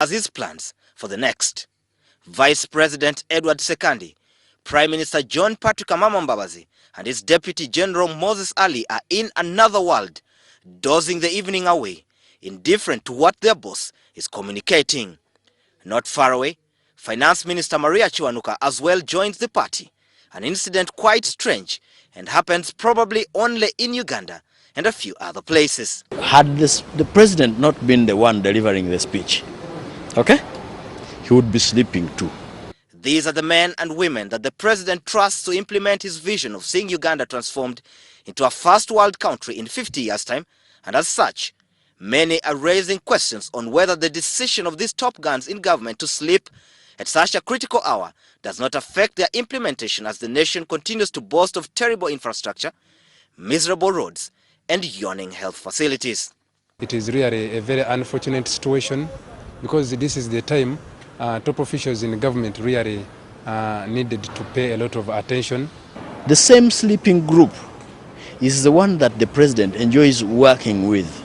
as his plans for the next. Vice President Edward Sekandi, Prime Minister John Patrick Amama Mbabazi, and his Deputy General Moses Ali are in another world, dozing the evening away, indifferent to what their boss is communicating. Not far away, Finance Minister Maria Chiwanuka as well joins the party, an incident quite strange and happens probably only in Uganda and a few other places. Had the president not been the one delivering the speech, okay, he would be sleeping too. These are the men and women that the president trusts to implement his vision of seeing Uganda transformed into a first world country in 50 years' time, and as such, many are raising questions on whether the decision of these top guns in government to sleep at such a critical hour does not affect their implementation as the nation continues to boast of terrible infrastructure, miserable roads, and yawning health facilities. It is really a very unfortunate situation because this is the time top officials in the government really needed to pay a lot of attention. The same sleeping group is the one that the president enjoys working with.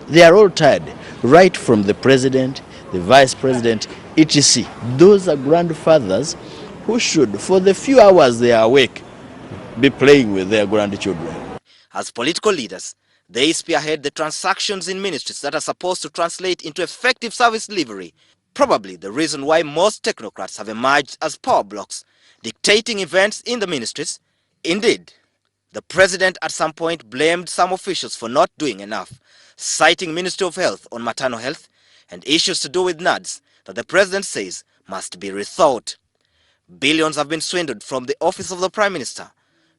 They are all tired, right from the president, the vice president, etc. Those are grandfathers who should, for the few hours they are awake, be playing with their grandchildren. As political leaders, they spearhead the transactions in ministries that are supposed to translate into effective service delivery. Probably the reason why most technocrats have emerged as power blocks, dictating events in the ministries. Indeed, the president at some point blamed some officials for not doing enough, citing Ministry of Health on maternal health and issues to do with NADS that the president says must be rethought. Billions have been swindled from the Office of the Prime Minister,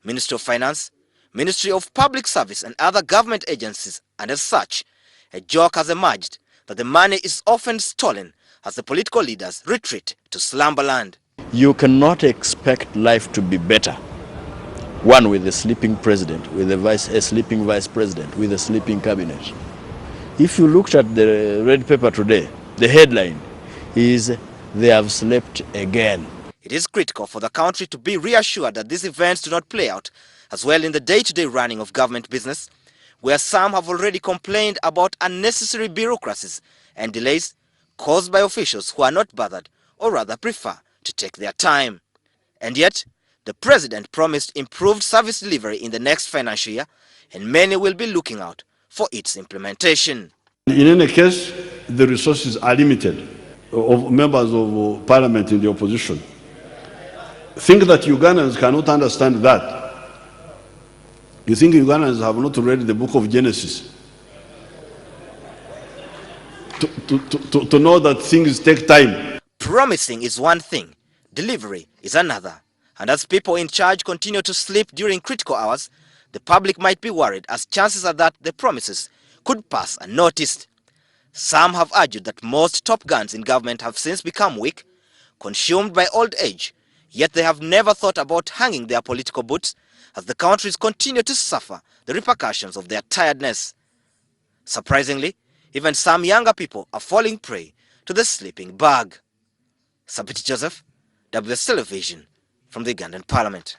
Ministry of Finance, Ministry of Public Service and other government agencies, and as such, a joke has emerged that the money is often stolen as the political leaders retreat to slumberland. You cannot expect life to be better. One with a sleeping president, with a sleeping vice president, with a sleeping cabinet. If you looked at the red paper today, the headline is, "They have slept again." It is critical for the country to be reassured that these events do not play out as well in the day-to-day running of government business, where some have already complained about unnecessary bureaucracies and delays caused by officials who are not bothered or rather prefer to take their time. And yet, the president promised improved service delivery in the next financial year, and many will be looking out for its implementation. In any case, the resources are limited of members of parliament in the opposition. Think that Ugandans cannot understand that. You think Ugandans have not read the book of Genesis to know that things take time? Promising is one thing, delivery is another. And as people in charge continue to sleep during critical hours, the public might be worried as chances are that the promises could pass unnoticed. Some have argued that most top guns in government have since become weak, consumed by old age, yet they have never thought about hanging their political boots as the countries continue to suffer the repercussions of their tiredness. Surprisingly, even some younger people are falling prey to the sleeping bug. Sabiti Joseph, WS Television, from the Ugandan Parliament.